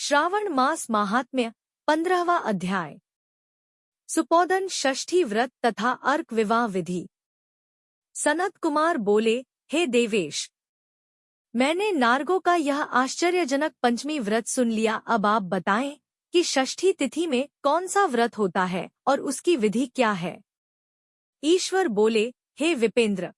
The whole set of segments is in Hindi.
श्रावण मास महात्म्य 15वां अध्याय। सुपोदन षष्ठी व्रत तथा अर्क विवाह विधि। सनत कुमार बोले, हे देवेश, मैंने नारगों का यह आश्चर्यजनक पंचमी व्रत सुन लिया। अब आप बताएं कि षष्ठी तिथि में कौन सा व्रत होता है और उसकी विधि क्या है। ईश्वर बोले, हे विपेंद्र,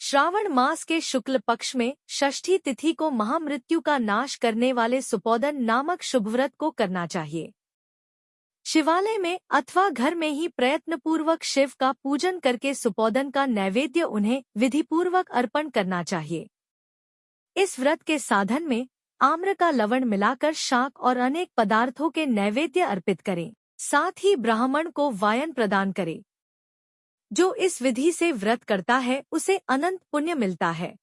श्रावण मास के शुक्ल पक्ष में षष्ठी तिथि को महामृत्यु का नाश करने वाले सुपोदन नामक शुभव्रत को करना चाहिए। शिवालय में अथवा घर में ही प्रयत्नपूर्वक शिव का पूजन करके सुपोदन का नैवेद्य उन्हें विधिपूर्वक अर्पण करना चाहिए। इस व्रत के साधन में आम्र का लवण मिलाकर शाक और अनेक पदार्थों के नैवेद्य अर्पित करें। साथ ही ब्राह्मण को वायन प्रदान करें। जो इस विधि से व्रत करता है उसे अनंत पुण्य मिलता है।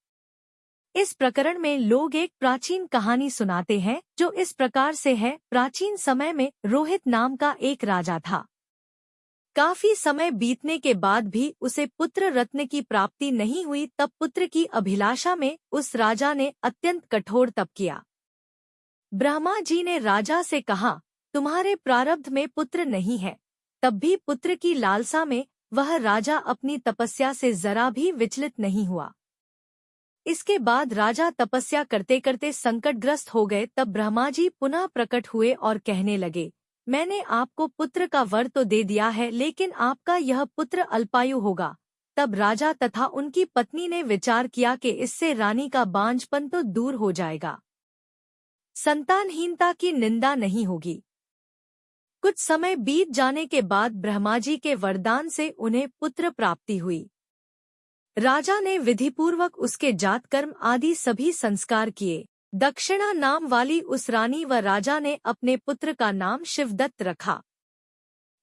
इस प्रकरण में लोग एक प्राचीन कहानी सुनाते हैं जो इस प्रकार से है। प्राचीन समय में रोहित नाम का एक राजा था। काफी समय बीतने के बाद भी उसे पुत्र रत्न की प्राप्ति नहीं हुई। तब पुत्र की अभिलाषा में उस राजा ने अत्यंत कठोर तप किया। ब्रह्मा जी ने राजा से कहा, तुम्हारे प्रारब्ध में पुत्र नहीं है। तब भी पुत्र की लालसा में वह राजा अपनी तपस्या से जरा भी विचलित नहीं हुआ। इसके बाद राजा तपस्या करते करते संकटग्रस्त हो गए। तब ब्रह्मा जी पुनः प्रकट हुए और कहने लगे, मैंने आपको पुत्र का वर तो दे दिया है, लेकिन आपका यह पुत्र अल्पायु होगा। तब राजा तथा उनकी पत्नी ने विचार किया कि इससे रानी का बांझपन तो दूर हो जाएगा, संतानहीनता की निंदा नहीं होगी। कुछ समय बीत जाने के बाद ब्रह्मा जी के वरदान से उन्हें पुत्र प्राप्ति हुई। राजा ने विधिपूर्वक उसके जातकर्म आदि सभी संस्कार किए। दक्षिणा नाम वाली उस रानी व राजा ने अपने पुत्र का नाम शिवदत्त रखा।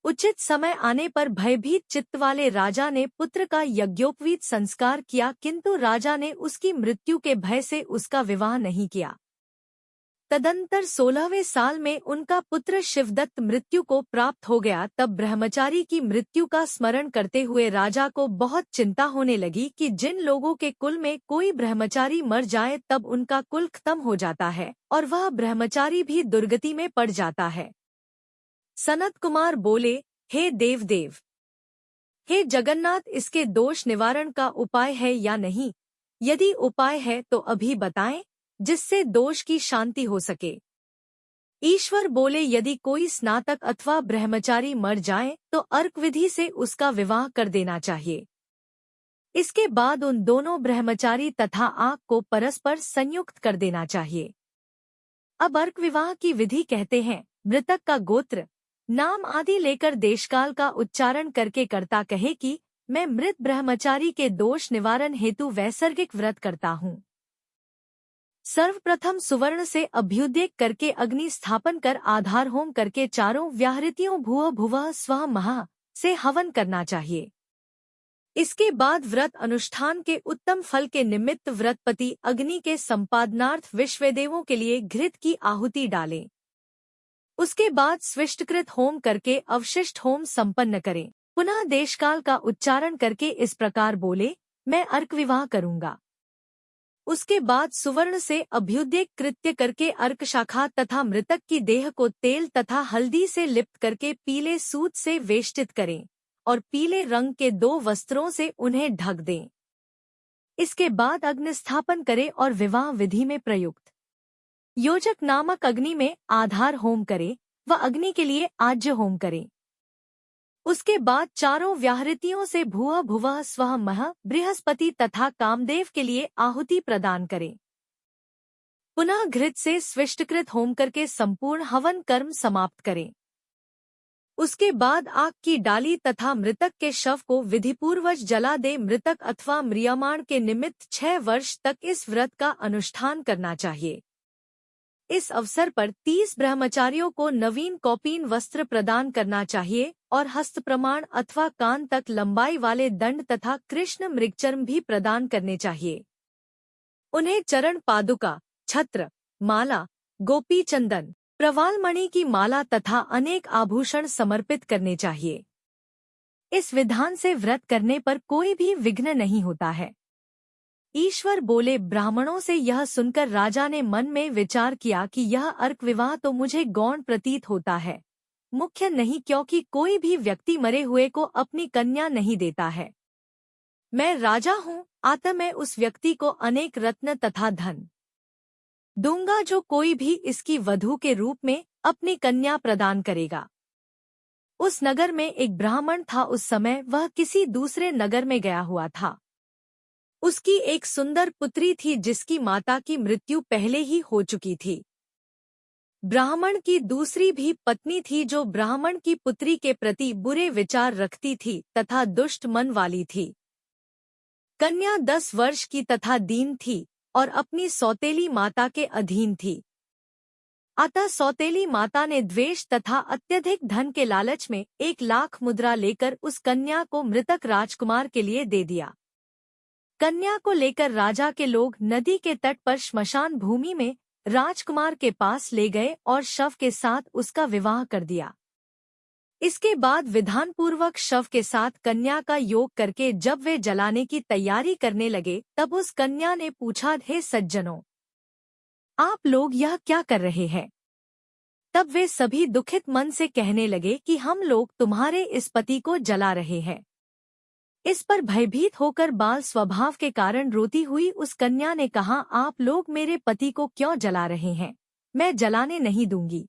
उचित समय आने पर भयभीत चित्त वाले राजा ने पुत्र का यज्ञोपवीत संस्कार किया, किंतु राजा ने उसकी मृत्यु के भय से उसका विवाह नहीं किया। तदंतर 16वें साल में उनका पुत्र शिवदत्त मृत्यु को प्राप्त हो गया। तब ब्रह्मचारी की मृत्यु का स्मरण करते हुए राजा को बहुत चिंता होने लगी कि जिन लोगों के कुल में कोई ब्रह्मचारी मर जाए तब उनका कुल खत्म हो जाता है और वह ब्रह्मचारी भी दुर्गति में पड़ जाता है। सनत कुमार बोले, हे देवदेव, हे जगन्नाथ, इसके दोष निवारण का उपाय है या नहीं? यदि उपाय है तो अभी बताएं, जिससे दोष की शांति हो सके। ईश्वर बोले, यदि कोई स्नातक अथवा ब्रह्मचारी मर जाए तो अर्क विधि से उसका विवाह कर देना चाहिए। इसके बाद उन दोनों ब्रह्मचारी तथा आग को परस्पर संयुक्त कर देना चाहिए। अब अर्क विवाह की विधि कहते हैं, मृतक का गोत्र, नाम आदि लेकर देशकाल का उच्चारण करके कर्ता कहे कि मैं मृत ब्रह्मचारी के दोष निवारण हेतु वैसर्गिक व्रत करता हूँ। सर्वप्रथम सुवर्ण से अभ्युदय करके अग्नि स्थापन कर आधार होम करके चारों व्याहृतियों भुव भुवः स्वः महा से हवन करना चाहिए। इसके बाद व्रत अनुष्ठान के उत्तम फल के निमित्त व्रतपति अग्नि के संपादनार्थ विश्वदेवों के लिए घृत की आहुति डालें। उसके बाद स्विष्टकृत होम करके अवशिष्ट होम संपन्न करें। पुनः देशकाल का उच्चारण करके इस प्रकार बोले, मैं अर्क विवाह करूंगा। उसके बाद सुवर्ण से अभ्युदय कृत्य करके अर्क शाखा तथा मृतक की देह को तेल तथा हल्दी से लिप्त करके पीले सूत से वेष्टित करें और पीले रंग के 2 वस्त्रों से उन्हें ढक दें। इसके बाद अग्नि स्थापन करें और विवाह विधि में प्रयुक्त योजक नामक अग्नि में आधार होम करें व अग्नि के लिए आज्य होम करें। उसके बाद चारों व्याहृतियों से भुवः भुवः स्वः मह बृहस्पति तथा कामदेव के लिए आहुति प्रदान करें। पुनः घृत से स्विष्टकृत होम करके संपूर्ण हवन कर्म समाप्त करें। उसके बाद आग की डाली तथा मृतक के शव को विधिपूर्वक जला दे। मृतक अथवा म्रियमाण के निमित्त 6 वर्ष तक इस व्रत का अनुष्ठान करना चाहिए। इस अवसर पर 30 ब्रह्मचारियों को नवीन कौपीन वस्त्र प्रदान करना चाहिए और हस्त प्रमाण अथवा कान तक लंबाई वाले दंड तथा कृष्ण मृगचर्म भी प्रदान करने चाहिए। उन्हें चरण पादुका, छत्र, माला, गोपी चंदन, प्रवालमणि की माला तथा अनेक आभूषण समर्पित करने चाहिए। इस विधान से व्रत करने पर कोई भी विघ्न नहीं होता है। ईश्वर बोले, ब्राह्मणों से यह सुनकर राजा ने मन में विचार किया कि यह अर्क विवाह तो मुझे गौण प्रतीत होता है, मुख्य नहीं, क्योंकि कोई भी व्यक्ति मरे हुए को अपनी कन्या नहीं देता है। मैं राजा हूँ, अतः मैं उस व्यक्ति को अनेक रत्न तथा धन दूंगा जो कोई भी इसकी वधू के रूप में अपनी कन्या प्रदान करेगा। उस नगर में एक ब्राह्मण था। उस समय वह किसी दूसरे नगर में गया हुआ था। उसकी एक सुंदर पुत्री थी जिसकी माता की मृत्यु पहले ही हो चुकी थी। ब्राह्मण की दूसरी भी पत्नी थी जो ब्राह्मण की पुत्री के प्रति बुरे विचार रखती थी तथा दुष्ट मन वाली थी। कन्या 10 वर्ष की तथा दीन थी और अपनी सौतेली माता के अधीन थी। अतः सौतेली माता ने द्वेष तथा अत्यधिक धन के लालच में 1 लाख मुद्रा लेकर उस कन्या को मृतक राजकुमार के लिए दे दिया। कन्या को लेकर राजा के लोग नदी के तट पर श्मशान भूमि में राजकुमार के पास ले गए और शव के साथ उसका विवाह कर दिया। इसके बाद विधानपूर्वक शव के साथ कन्या का योग करके जब वे जलाने की तैयारी करने लगे तब उस कन्या ने पूछा, हे सज्जनों, आप लोग यह क्या कर रहे हैं? तब वे सभी दुखित मन से कहने लगे कि हम लोग तुम्हारे इस पति को जला रहे हैं। इस पर भयभीत होकर बाल स्वभाव के कारण रोती हुई उस कन्या ने कहा, आप लोग मेरे पति को क्यों जला रहे हैं? मैं जलाने नहीं दूंगी।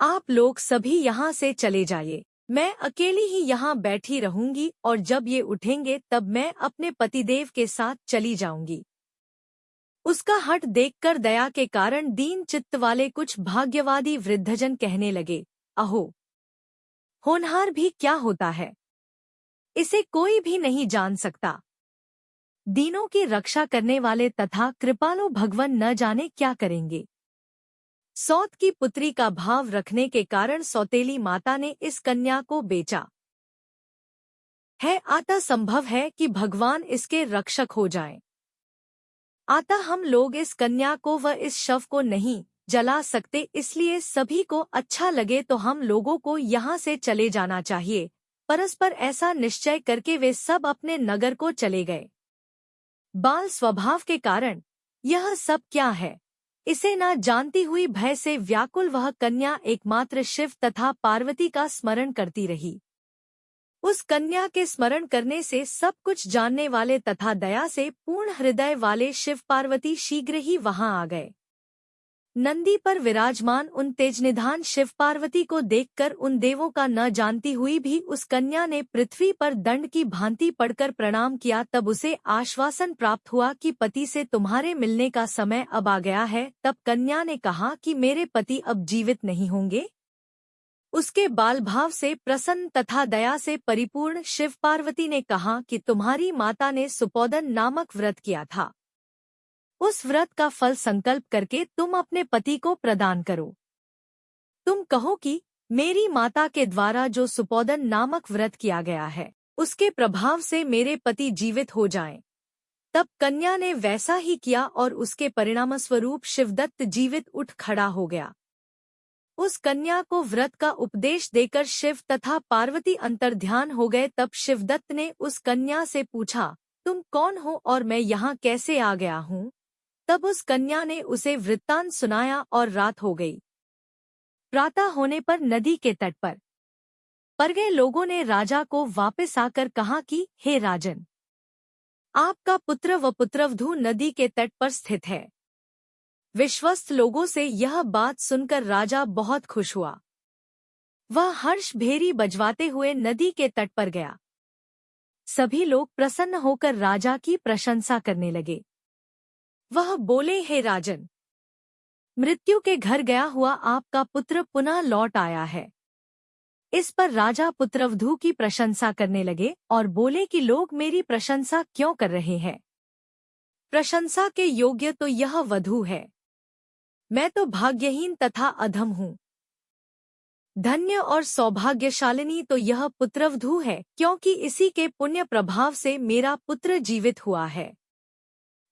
आप लोग सभी यहाँ से चले जाइए। मैं अकेली ही यहाँ बैठी रहूंगी और जब ये उठेंगे तब मैं अपने पतिदेव के साथ चली जाऊंगी। उसका हठ देखकर दया के कारण दीन चित्त वाले कुछ भाग्यवादी वृद्धजन कहने लगे, अहो, होनहार भी क्या होता है, इसे कोई भी नहीं जान सकता। दीनों की रक्षा करने वाले तथा कृपालु भगवान न जाने क्या करेंगे। सौत की पुत्री का भाव रखने के कारण सौतेली माता ने इस कन्या को बेचा है। अतः संभव है कि भगवान इसके रक्षक हो जाएं। अतः हम लोग इस कन्या को व इस शव को नहीं जला सकते, इसलिए सभी को अच्छा लगे तो हम लोगों को यहाँ से चले जाना चाहिए। परस्पर ऐसा निश्चय करके वे सब अपने नगर को चले गए। बाल स्वभाव के कारण यह सब क्या है इसे न जानती हुई भय से व्याकुल वह कन्या एकमात्र शिव तथा पार्वती का स्मरण करती रही। उस कन्या के स्मरण करने से सब कुछ जानने वाले तथा दया से पूर्ण हृदय वाले शिव पार्वती शीघ्र ही वहां आ गए। नंदी पर विराजमान उन तेजनिधान शिव पार्वती को देखकर उन देवों का न जानती हुई भी उस कन्या ने पृथ्वी पर दंड की भांति पड़कर प्रणाम किया। तब उसे आश्वासन प्राप्त हुआ कि पति से तुम्हारे मिलने का समय अब आ गया है। तब कन्या ने कहा कि मेरे पति अब जीवित नहीं होंगे। उसके बाल भाव से प्रसन्न तथा दया से परिपूर्ण शिव पार्वती ने कहा कि तुम्हारी माता ने सुपोदन नामक व्रत किया था। उस व्रत का फल संकल्प करके तुम अपने पति को प्रदान करो। तुम कहो कि मेरी माता के द्वारा जो सुपोदन नामक व्रत किया गया है उसके प्रभाव से मेरे पति जीवित हो जाएं। तब कन्या ने वैसा ही किया और उसके परिणामस्वरूप शिवदत्त जीवित उठ खड़ा हो गया। उस कन्या को व्रत का उपदेश देकर शिव तथा पार्वती अंतर्ध्यान हो गए। तब शिवदत्त ने उस कन्या से पूछा, तुम कौन हो और मैं यहाँ कैसे आ गया हूँ? तब उस कन्या ने उसे वृत्तांत सुनाया और रात हो गई। प्रातः होने पर नदी के तट पर गए लोगों ने राजा को वापस आकर कहा कि हे राजन, आपका पुत्र व पुत्रवधू नदी के तट पर स्थित है। विश्वस्त लोगों से यह बात सुनकर राजा बहुत खुश हुआ। वह हर्ष भेरी बजवाते हुए नदी के तट पर गया। सभी लोग प्रसन्न होकर राजा की प्रशंसा करने लगे। वह बोले, हे राजन, मृत्यु के घर गया हुआ आपका पुत्र पुनः लौट आया है। इस पर राजा पुत्रवधू की प्रशंसा करने लगे और बोले कि लोग मेरी प्रशंसा क्यों कर रहे हैं? प्रशंसा के योग्य तो यह वधू है। मैं तो भाग्यहीन तथा अधम हूँ। धन्य और सौभाग्यशालिनी तो यह पुत्रवधू है, क्योंकि इसी के पुण्य प्रभाव से मेरा पुत्र जीवित हुआ है।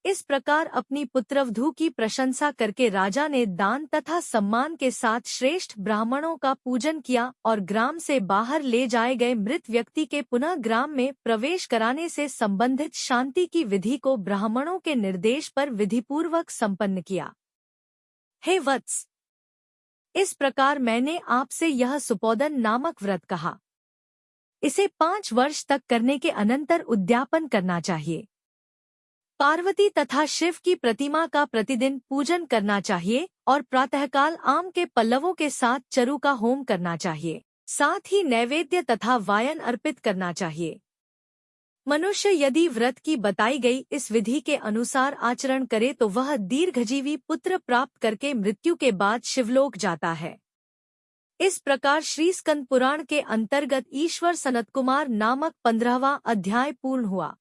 इस प्रकार अपनी पुत्रवधू की प्रशंसा करके राजा ने दान तथा सम्मान के साथ श्रेष्ठ ब्राह्मणों का पूजन किया और ग्राम से बाहर ले जाए गए मृत व्यक्ति के पुनः ग्राम में प्रवेश कराने से संबंधित शांति की विधि को ब्राह्मणों के निर्देश पर विधिपूर्वक संपन्न किया। हे वत्स, इस प्रकार मैंने आपसे यह सुपोदन नामक व्रत कहा। इसे 5 वर्ष तक करने के अनंतर उद्यापन करना चाहिए। पार्वती तथा शिव की प्रतिमा का प्रतिदिन पूजन करना चाहिए और प्रातःकाल आम के पल्लवों के साथ चरु का होम करना चाहिए। साथ ही नैवेद्य तथा वायन अर्पित करना चाहिए। मनुष्य यदि व्रत की बताई गई इस विधि के अनुसार आचरण करे तो वह दीर्घजीवी पुत्र प्राप्त करके मृत्यु के बाद शिवलोक जाता है। इस प्रकार श्री स्कंद पुराण के अंतर्गत ईश्वर सनत कुमार नामक 15वां अध्याय पूर्ण हुआ।